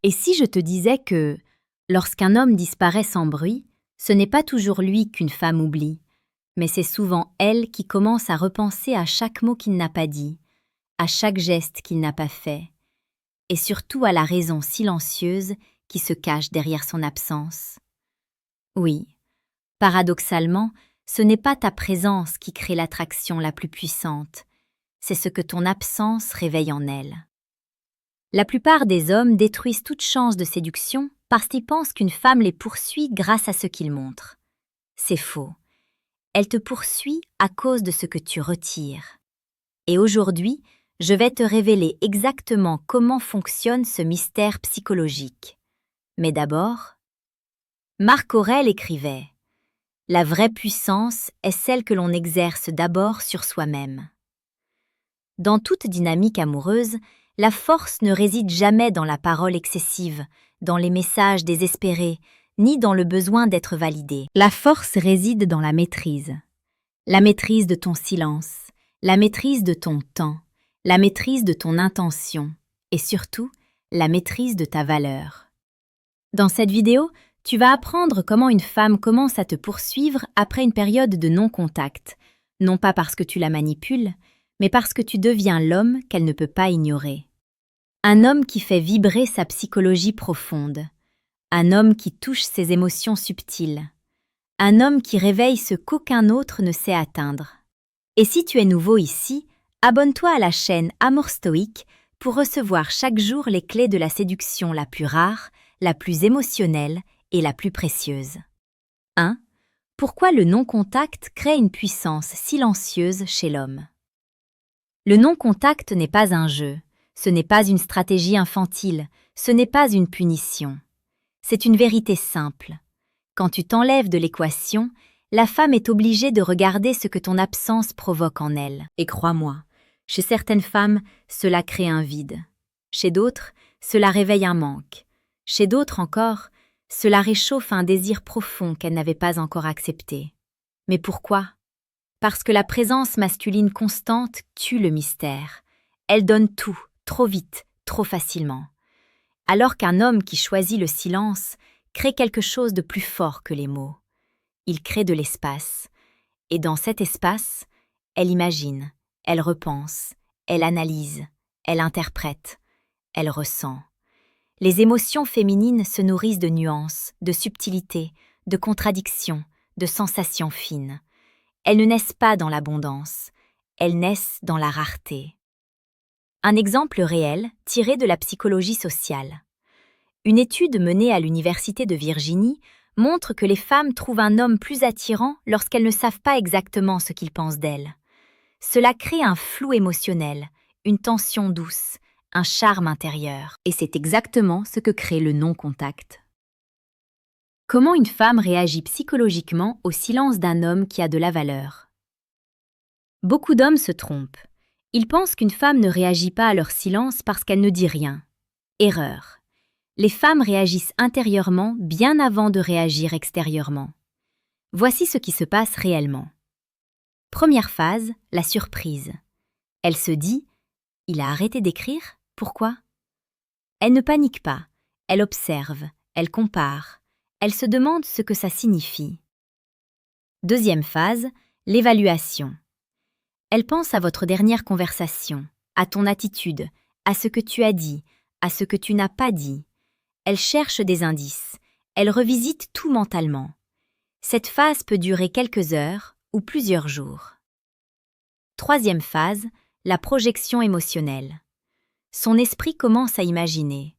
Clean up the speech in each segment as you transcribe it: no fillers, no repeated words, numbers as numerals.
Et si je te disais que, lorsqu'un homme disparaît sans bruit, ce n'est pas toujours lui qu'une femme oublie, mais c'est souvent elle qui commence à repenser à chaque mot qu'il n'a pas dit, à chaque geste qu'il n'a pas fait, et surtout à la raison silencieuse qui se cache derrière son absence. Oui, paradoxalement, ce n'est pas ta présence qui crée l'attraction la plus puissante, c'est ce que ton absence réveille en elle. La plupart des hommes détruisent toute chance de séduction parce qu'ils pensent qu'une femme les poursuit grâce à ce qu'ils montrent. C'est faux. Elle te poursuit à cause de ce que tu retires. Et aujourd'hui, je vais te révéler exactement comment fonctionne ce mystère psychologique. Mais d'abord, Marc Aurèle écrivait « La vraie puissance est celle que l'on exerce d'abord sur soi-même ». Dans toute dynamique amoureuse, la force ne réside jamais dans la parole excessive, dans les messages désespérés, ni dans le besoin d'être validé. La force réside dans la maîtrise. La maîtrise de ton silence, la maîtrise de ton temps, la maîtrise de ton intention et surtout, la maîtrise de ta valeur. Dans cette vidéo, tu vas apprendre comment une femme commence à te poursuivre après une période de non-contact, non pas parce que tu la manipules, mais parce que tu deviens l'homme qu'elle ne peut pas ignorer. Un homme qui fait vibrer sa psychologie profonde. Un homme qui touche ses émotions subtiles. Un homme qui réveille ce qu'aucun autre ne sait atteindre. Et si tu es nouveau ici, abonne-toi à la chaîne Amour Stoïque pour recevoir chaque jour les clés de la séduction la plus rare, la plus émotionnelle et la plus précieuse. 1. Pourquoi le non-contact crée une puissance silencieuse chez l'homme? Le non-contact n'est pas un jeu, ce n'est pas une stratégie infantile, ce n'est pas une punition. C'est une vérité simple. Quand tu t'enlèves de l'équation, la femme est obligée de regarder ce que ton absence provoque en elle. Et crois-moi, chez certaines femmes, cela crée un vide. Chez d'autres, cela réveille un manque. Chez d'autres encore, cela réchauffe un désir profond qu'elle n'avait pas encore accepté. Mais pourquoi? Parce que la présence masculine constante tue le mystère. Elle donne tout, trop vite, trop facilement. Alors qu'un homme qui choisit le silence crée quelque chose de plus fort que les mots. Il crée de l'espace. Et dans cet espace, elle imagine, elle repense, elle analyse, elle interprète, elle ressent. Les émotions féminines se nourrissent de nuances, de subtilités, de contradictions, de sensations fines. Elles ne naissent pas dans l'abondance, elles naissent dans la rareté. Un exemple réel tiré de la psychologie sociale. Une étude menée à l'Université de Virginie montre que les femmes trouvent un homme plus attirant lorsqu'elles ne savent pas exactement ce qu'il pense d'elles. Cela crée un flou émotionnel, une tension douce, un charme intérieur. Et c'est exactement ce que crée le non-contact. Comment une femme réagit psychologiquement au silence d'un homme qui a de la valeur? Beaucoup d'hommes se trompent. Ils pensent qu'une femme ne réagit pas à leur silence parce qu'elle ne dit rien. Erreur. Les femmes réagissent intérieurement bien avant de réagir extérieurement. Voici ce qui se passe réellement. Première phase, la surprise. Elle se dit « Il a arrêté d'écrire? Pourquoi ?» Elle ne panique pas, elle observe, elle compare, elle se demande ce que ça signifie. Deuxième phase, l'évaluation. Elle pense à votre dernière conversation, à ton attitude, à ce que tu as dit, à ce que tu n'as pas dit. Elle cherche des indices, elle revisite tout mentalement. Cette phase peut durer quelques heures ou plusieurs jours. Troisième phase, la projection émotionnelle. Son esprit commence à imaginer.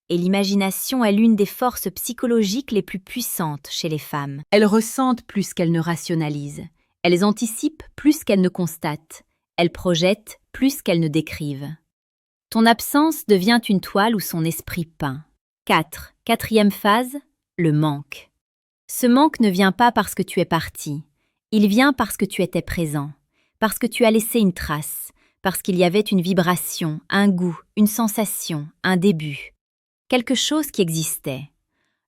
Et l'imagination est l'une des forces psychologiques les plus puissantes chez les femmes. Elles ressentent plus qu'elles ne rationalisent. Elles anticipent plus qu'elles ne constatent. Elles projettent plus qu'elles ne décrivent. Ton absence devient une toile où son esprit peint. 4. Quatrième phase, le manque. Ce manque ne vient pas parce que tu es parti. Il vient parce que tu étais présent, parce que tu as laissé une trace, parce qu'il y avait une vibration, un goût, une sensation, un début. Quelque chose qui existait.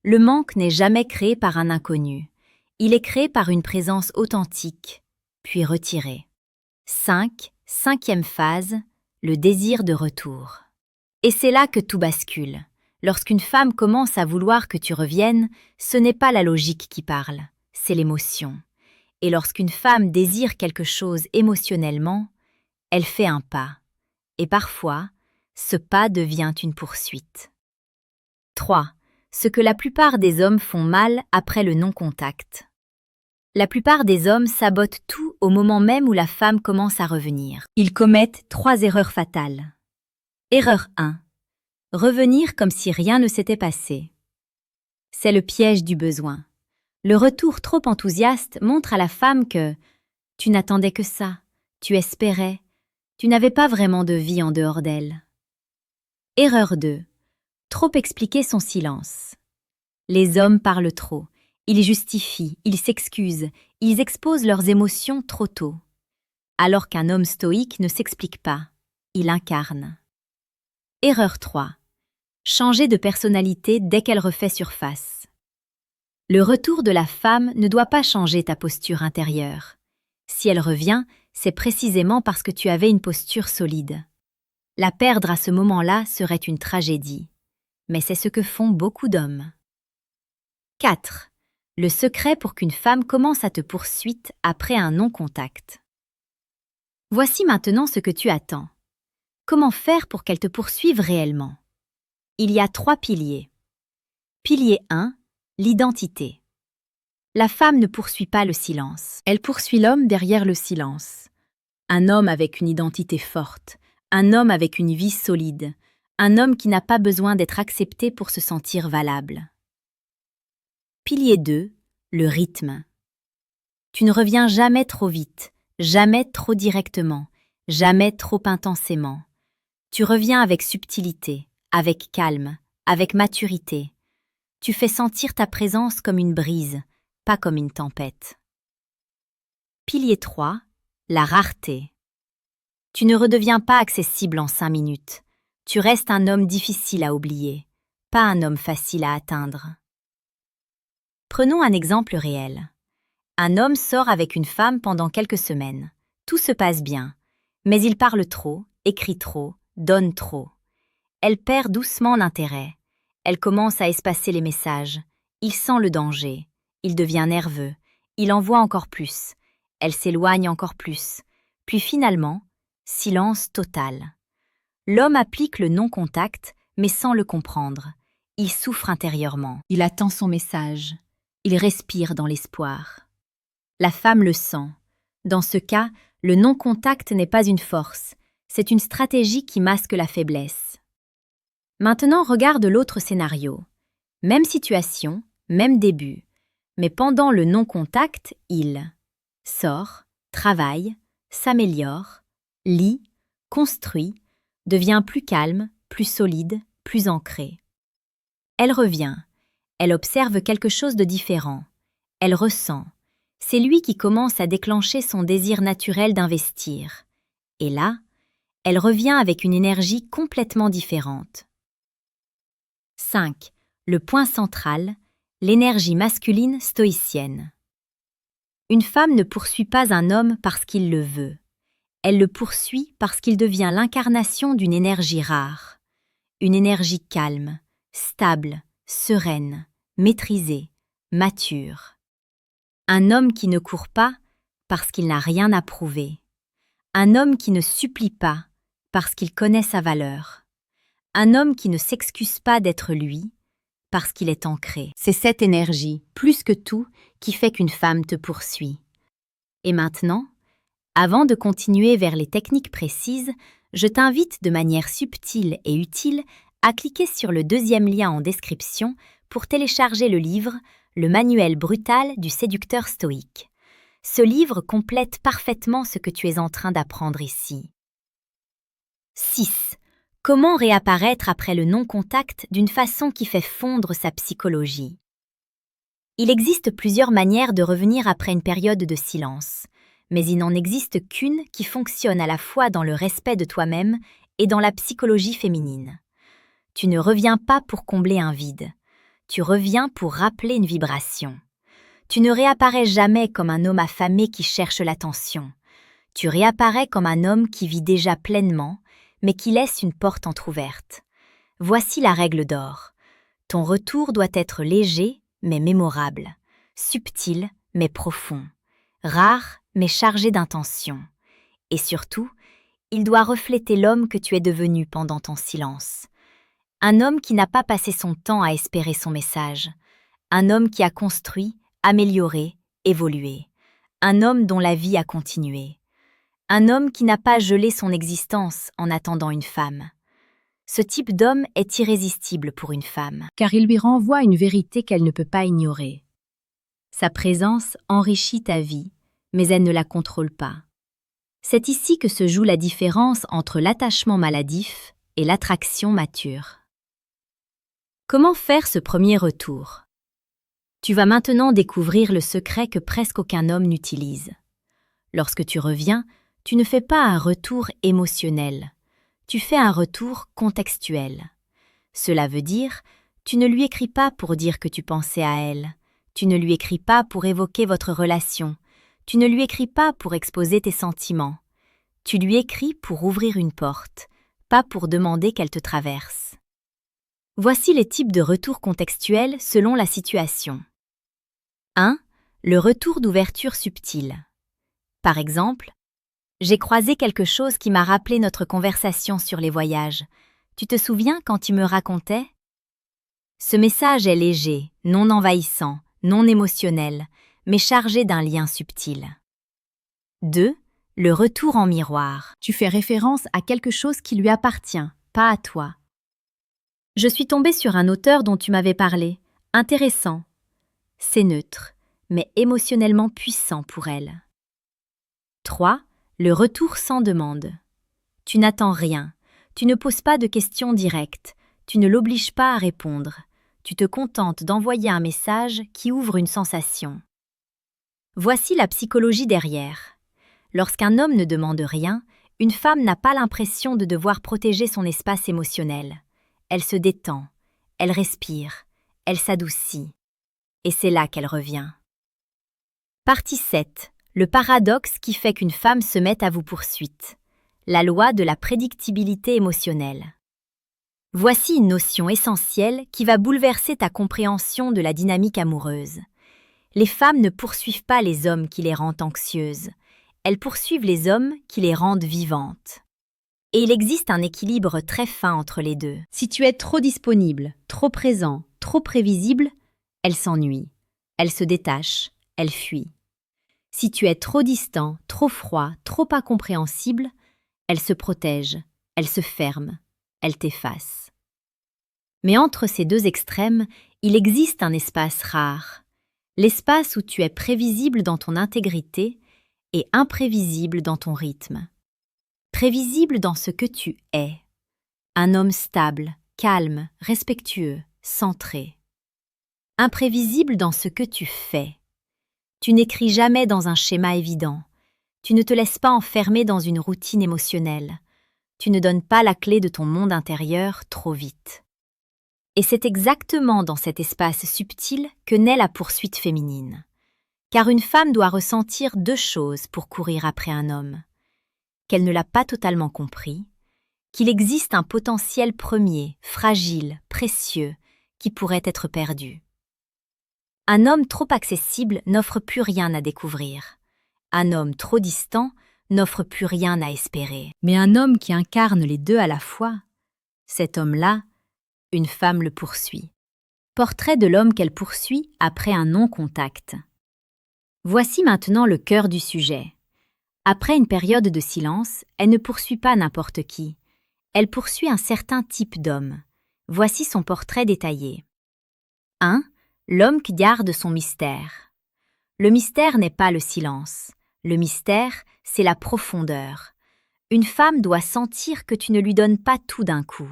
Le manque n'est jamais créé par un inconnu. Il est créé par une présence authentique, puis retirée. 5. Cinquième phase, le désir de retour. Et c'est là que tout bascule. Lorsqu'une femme commence à vouloir que tu reviennes, ce n'est pas la logique qui parle, c'est l'émotion. Et lorsqu'une femme désire quelque chose émotionnellement, elle fait un pas. Et parfois, ce pas devient une poursuite. 3. Ce que la plupart des hommes font mal après le non-contact. La plupart des hommes sabotent tout au moment même où la femme commence à revenir. Ils commettent 3 erreurs fatales. Erreur 1. Revenir comme si rien ne s'était passé. C'est le piège du besoin. Le retour trop enthousiaste montre à la femme que tu n'attendais que ça, tu espérais, tu n'avais pas vraiment de vie en dehors d'elle. Erreur 2. Trop expliquer son silence. Les hommes parlent trop. Ils justifient, ils s'excusent, ils exposent leurs émotions trop tôt. Alors qu'un homme stoïque ne s'explique pas, il incarne. Erreur 3. Changer de personnalité dès qu'elle refait surface. Le retour de la femme ne doit pas changer ta posture intérieure. Si elle revient, c'est précisément parce que tu avais une posture solide. La perdre à ce moment-là serait une tragédie. Mais c'est ce que font beaucoup d'hommes. 4. Le secret pour qu'une femme commence à te poursuivre après un non-contact. Voici maintenant ce que tu attends. Comment faire pour qu'elle te poursuive réellement? Il y a 3 piliers. Pilier 1. L'identité. La femme ne poursuit pas le silence. Elle poursuit l'homme derrière le silence. Un homme avec une identité forte, un homme avec une vie solide, un homme qui n'a pas besoin d'être accepté pour se sentir valable. Pilier 2, le rythme. Tu ne reviens jamais trop vite, jamais trop directement, jamais trop intensément. Tu reviens avec subtilité, avec calme, avec maturité. Tu fais sentir ta présence comme une brise, pas comme une tempête. Pilier 3, la rareté. Tu ne redeviens pas accessible en 5 minutes. Tu restes un homme difficile à oublier, pas un homme facile à atteindre. Prenons un exemple réel. Un homme sort avec une femme pendant quelques semaines. Tout se passe bien, mais il parle trop, écrit trop, donne trop. Elle perd doucement l'intérêt. Elle commence à espacer les messages. Il sent le danger. Il devient nerveux. Il envoie encore plus. Elle s'éloigne encore plus. Puis finalement, silence total. L'homme applique le non-contact, mais sans le comprendre. Il souffre intérieurement. Il attend son message. Il respire dans l'espoir. La femme le sent. Dans ce cas, le non-contact n'est pas une force, c'est une stratégie qui masque la faiblesse. Maintenant, regarde l'autre scénario. Même situation, même début. Mais pendant le non-contact, il sort, travaille, s'améliore, lit, construit, devient plus calme, plus solide, plus ancré. Elle revient. Elle observe quelque chose de différent. Elle ressent. C'est lui qui commence à déclencher son désir naturel d'investir. Et là, elle revient avec une énergie complètement différente. 5. Le point central, l'énergie masculine stoïcienne. Une femme ne poursuit pas un homme parce qu'il le veut. Elle le poursuit parce qu'il devient l'incarnation d'une énergie rare. Une énergie calme, stable, sereine, maîtrisée, mature. Un homme qui ne court pas parce qu'il n'a rien à prouver. Un homme qui ne supplie pas parce qu'il connaît sa valeur. Un homme qui ne s'excuse pas d'être lui parce qu'il est ancré. C'est cette énergie, plus que tout, qui fait qu'une femme te poursuit. Et maintenant, avant de continuer vers les techniques précises, je t'invite de manière subtile et utile à cliquer sur le 2e lien en description pour télécharger le livre « Le manuel brutal du séducteur stoïque ». Ce livre complète parfaitement ce que tu es en train d'apprendre ici. 6. Comment réapparaître après le non-contact d'une façon qui fait fondre sa psychologie? Il existe plusieurs manières de revenir après une période de silence, mais il n'en existe qu'une qui fonctionne à la fois dans le respect de toi-même et dans la psychologie féminine. Tu ne reviens pas pour combler un vide. Tu reviens pour rappeler une vibration. Tu ne réapparais jamais comme un homme affamé qui cherche l'attention. Tu réapparais comme un homme qui vit déjà pleinement, mais qui laisse une porte entr'ouverte. Voici la règle d'or. Ton retour doit être léger mais mémorable, subtil mais profond, rare mais chargé d'intention. Et surtout, il doit refléter l'homme que tu es devenu pendant ton silence. Un homme qui n'a pas passé son temps à espérer son message. Un homme qui a construit, amélioré, évolué. Un homme dont la vie a continué. Un homme qui n'a pas gelé son existence en attendant une femme. Ce type d'homme est irrésistible pour une femme, car il lui renvoie une vérité qu'elle ne peut pas ignorer. Sa présence enrichit ta vie, mais elle ne la contrôle pas. C'est ici que se joue la différence entre l'attachement maladif et l'attraction mature. Comment faire ce premier retour? Tu vas maintenant découvrir le secret que presque aucun homme n'utilise. Lorsque tu reviens, tu ne fais pas un retour émotionnel, tu fais un retour contextuel. Cela veut dire, tu ne lui écris pas pour dire que tu pensais à elle, tu ne lui écris pas pour évoquer votre relation, tu ne lui écris pas pour exposer tes sentiments. Tu lui écris pour ouvrir une porte, pas pour demander qu'elle te traverse. Voici les types de retours contextuels selon la situation. 1. Le retour d'ouverture subtil. Par exemple, j'ai croisé quelque chose qui m'a rappelé notre conversation sur les voyages. Tu te souviens quand tu me racontais? Ce message est léger, non envahissant, non émotionnel, mais chargé d'un lien subtil. 2. Le retour en miroir. Tu fais référence à quelque chose qui lui appartient, pas à toi. Je suis tombée sur un auteur dont tu m'avais parlé. Intéressant. C'est neutre, mais émotionnellement puissant pour elle. 3. Le retour sans demande. Tu n'attends rien, tu ne poses pas de questions directes, tu ne l'obliges pas à répondre, tu te contentes d'envoyer un message qui ouvre une sensation. Voici la psychologie derrière. Lorsqu'un homme ne demande rien, une femme n'a pas l'impression de devoir protéger son espace émotionnel. Elle se détend, elle respire, elle s'adoucit. Et c'est là qu'elle revient. Partie 7. Le paradoxe qui fait qu'une femme se mette à vous poursuite. La loi de la prédictibilité émotionnelle. Voici une notion essentielle qui va bouleverser ta compréhension de la dynamique amoureuse. Les femmes ne poursuivent pas les hommes qui les rendent anxieuses. Elles poursuivent les hommes qui les rendent vivantes. Et il existe un équilibre très fin entre les deux. Si tu es trop disponible, trop présent, trop prévisible, elle s'ennuie, elle se détache, elle fuit. Si tu es trop distant, trop froid, trop incompréhensible, elle se protège, elle se ferme, elle t'efface. Mais entre ces deux extrêmes, il existe un espace rare. L'espace où tu es prévisible dans ton intégrité et imprévisible dans ton rythme. Prévisible dans ce que tu es. Un homme stable, calme, respectueux, centré. Imprévisible dans ce que tu fais. Tu n'écris jamais dans un schéma évident. Tu ne te laisses pas enfermer dans une routine émotionnelle. Tu ne donnes pas la clé de ton monde intérieur trop vite. Et c'est exactement dans cet espace subtil que naît la poursuite féminine. Car une femme doit ressentir deux choses pour courir après un homme. Qu'elle ne l'a pas totalement compris, qu'il existe un potentiel premier, fragile, précieux, qui pourrait être perdu. Un homme trop accessible n'offre plus rien à découvrir. Un homme trop distant n'offre plus rien à espérer. Mais un homme qui incarne les deux à la fois, cet homme-là, une femme le poursuit. Portrait de l'homme qu'elle poursuit après un non-contact. Voici maintenant le cœur du sujet. Après une période de silence, elle ne poursuit pas n'importe qui. Elle poursuit un certain type d'homme. Voici son portrait détaillé. 1. L'homme qui garde son mystère. Le mystère n'est pas le silence. Le mystère, c'est la profondeur. Une femme doit sentir que tu ne lui donnes pas tout d'un coup,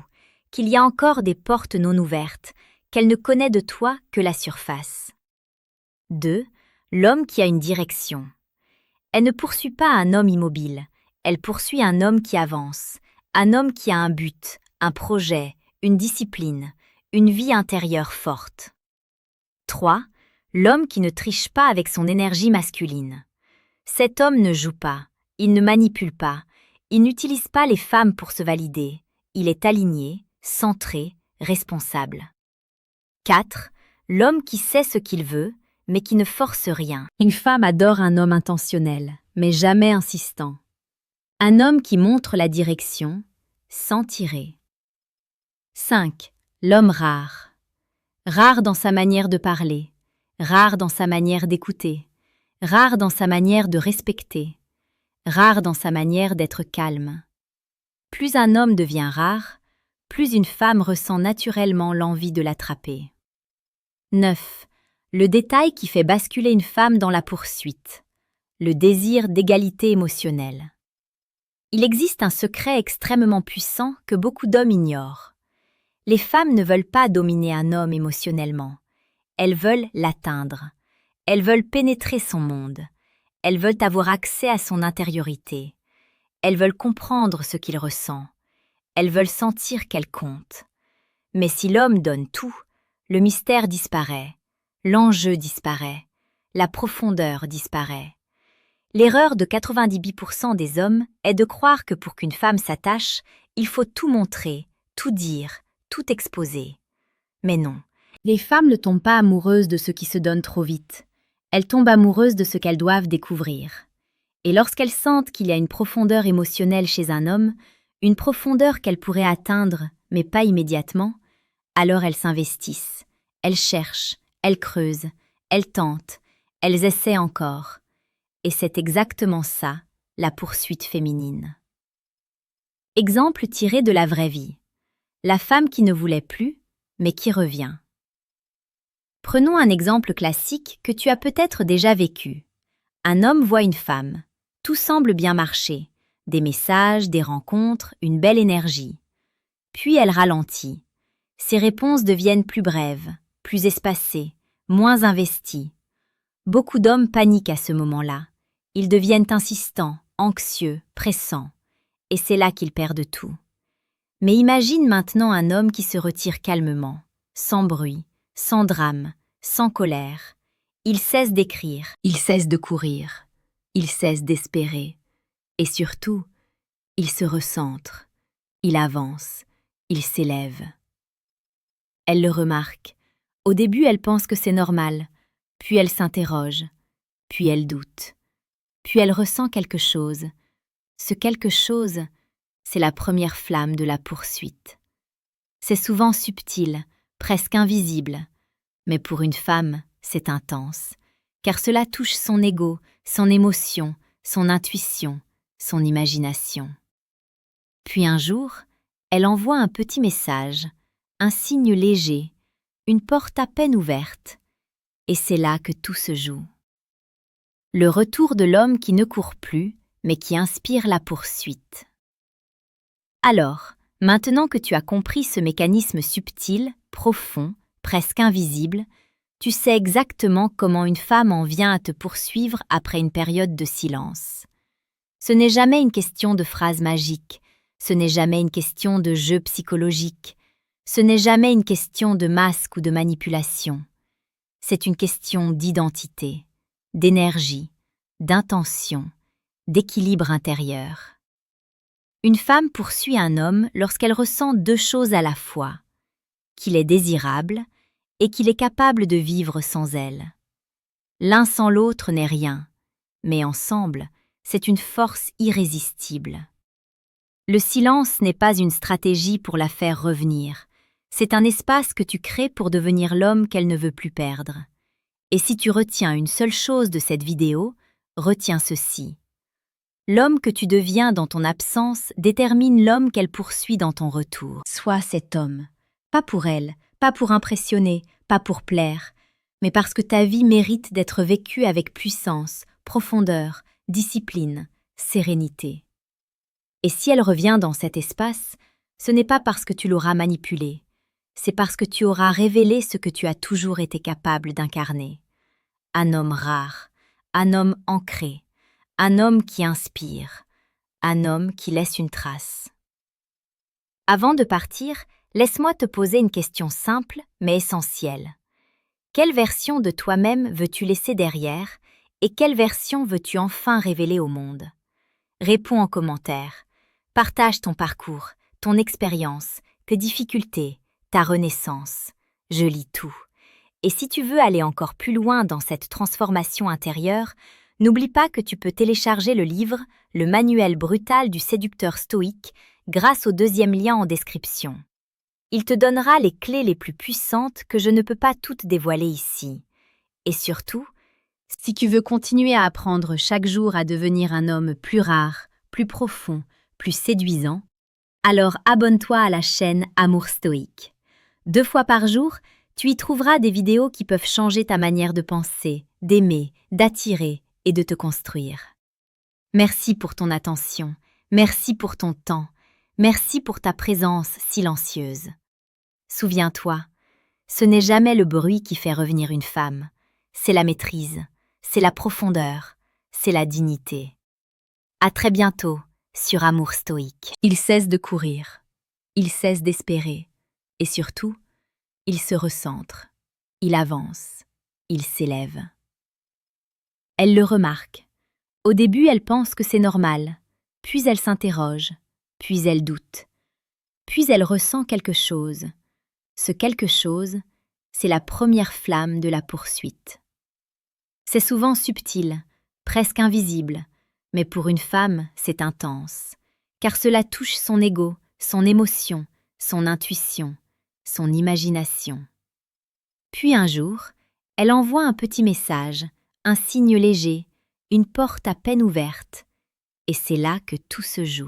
qu'il y a encore des portes non ouvertes, qu'elle ne connaît de toi que la surface. 2. L'homme qui a une direction. Elle ne poursuit pas un homme immobile, elle poursuit un homme qui avance, un homme qui a un but, un projet, une discipline, une vie intérieure forte. 3. L'homme qui ne triche pas avec son énergie masculine. Cet homme ne joue pas, il ne manipule pas, il n'utilise pas les femmes pour se valider, il est aligné, centré, responsable. 4. L'homme qui sait ce qu'il veut, mais qui ne force rien. Une femme adore un homme intentionnel, mais jamais insistant. Un homme qui montre la direction, sans tirer. 5. L'homme rare. Rare dans sa manière de parler, rare dans sa manière d'écouter, rare dans sa manière de respecter, rare dans sa manière d'être calme. Plus un homme devient rare, plus une femme ressent naturellement l'envie de l'attraper. 9. Le détail qui fait basculer une femme dans la poursuite. Le désir d'égalité émotionnelle. Il existe un secret extrêmement puissant que beaucoup d'hommes ignorent. Les femmes ne veulent pas dominer un homme émotionnellement. Elles veulent l'atteindre. Elles veulent pénétrer son monde. Elles veulent avoir accès à son intériorité. Elles veulent comprendre ce qu'il ressent. Elles veulent sentir qu'elle compte. Mais si l'homme donne tout, le mystère disparaît, l'enjeu disparaît, la profondeur disparaît. L'erreur de 90% des hommes est de croire que pour qu'une femme s'attache, il faut tout montrer, tout dire, tout exposer. Mais non, les femmes ne tombent pas amoureuses de ce qui se donne trop vite. Elles tombent amoureuses de ce qu'elles doivent découvrir. Et lorsqu'elles sentent qu'il y a une profondeur émotionnelle chez un homme, une profondeur qu'elles pourraient atteindre, mais pas immédiatement, alors elles s'investissent, elles cherchent, elles creusent, elles tentent, elles essaient encore. Et c'est exactement ça, la poursuite féminine. Exemple tiré de la vraie vie. La femme qui ne voulait plus, mais qui revient. Prenons un exemple classique que tu as peut-être déjà vécu. Un homme voit une femme. Tout semble bien marcher. Des messages, des rencontres, une belle énergie. Puis elle ralentit. Ses réponses deviennent plus brèves, plus espacées, moins investies. Beaucoup d'hommes paniquent à ce moment-là. Ils deviennent insistants, anxieux, pressants. Et c'est là qu'ils perdent tout. Mais imagine maintenant un homme qui se retire calmement, sans bruit, sans drame, sans colère. Il cesse d'écrire, il cesse de courir, il cesse d'espérer. Et surtout, il se recentre, il avance, il s'élève. Elle le remarque. Au début, elle pense que c'est normal, puis elle s'interroge, puis elle doute, puis elle ressent quelque chose. Ce quelque chose, c'est la première flamme de la poursuite. C'est souvent subtil, presque invisible, mais pour une femme, c'est intense, car cela touche son ego, son émotion, son intuition, son imagination. Puis un jour, elle envoie un petit message, un signe léger, une porte à peine ouverte, et c'est là que tout se joue. Le retour de l'homme qui ne court plus, mais qui inspire la poursuite. Alors, maintenant que tu as compris ce mécanisme subtil, profond, presque invisible, tu sais exactement comment une femme en vient à te poursuivre après une période de silence. Ce n'est jamais une question de phrases magiques, ce n'est jamais une question de jeu psychologique, ce n'est jamais une question de masque ou de manipulation. C'est une question d'identité, d'énergie, d'intention, d'équilibre intérieur. Une femme poursuit un homme lorsqu'elle ressent deux choses à la fois, qu'il est désirable et qu'il est capable de vivre sans elle. L'un sans l'autre n'est rien, mais ensemble, c'est une force irrésistible. Le silence n'est pas une stratégie pour la faire revenir, c'est un espace que tu crées pour devenir l'homme qu'elle ne veut plus perdre. Et si tu retiens une seule chose de cette vidéo, retiens ceci. L'homme que tu deviens dans ton absence détermine l'homme qu'elle poursuit dans ton retour. Sois cet homme, pas pour elle, pas pour impressionner, pas pour plaire, mais parce que ta vie mérite d'être vécue avec puissance, profondeur, discipline, sérénité. Et si elle revient dans cet espace, ce n'est pas parce que tu l'auras manipulée, c'est parce que tu auras révélé ce que tu as toujours été capable d'incarner. Un homme rare, un homme ancré, un homme qui inspire, un homme qui laisse une trace. Avant de partir, laisse-moi te poser une question simple mais essentielle. Quelle version de toi-même veux-tu laisser derrière et quelle version veux-tu enfin révéler au monde? Réponds en commentaire. Partage ton parcours, ton expérience, tes difficultés, ta renaissance. Je lis tout. Et si tu veux aller encore plus loin dans cette transformation intérieure, n'oublie pas que tu peux télécharger le livre « Le manuel brutal du séducteur stoïque » grâce au deuxième lien en description. Il te donnera les clés les plus puissantes que je ne peux pas toutes dévoiler ici. Et surtout, si tu veux continuer à apprendre chaque jour à devenir un homme plus rare, plus profond, plus séduisant, alors abonne-toi à la chaîne Amour Stoïque. 2 fois par jour, tu y trouveras des vidéos qui peuvent changer ta manière de penser, d'aimer, d'attirer et de te construire. Merci pour ton attention, merci pour ton temps, merci pour ta présence silencieuse. Souviens-toi, ce n'est jamais le bruit qui fait revenir une femme, c'est la maîtrise, c'est la profondeur, c'est la dignité. À très bientôt sur Amour Stoïque. Il cesse de courir, il cesse d'espérer, et surtout, il se recentre, il avance, il s'élève. Elle le remarque. Au début, elle pense que c'est normal, puis elle s'interroge, puis elle doute, puis elle ressent quelque chose. Ce quelque chose, c'est la première flamme de la poursuite. C'est souvent subtil, presque invisible, mais pour une femme, c'est intense, car cela touche son ego, son émotion, son intuition, son imagination. Puis un jour, elle envoie un petit message, un signe léger, une porte à peine ouverte, et c'est là que tout se joue.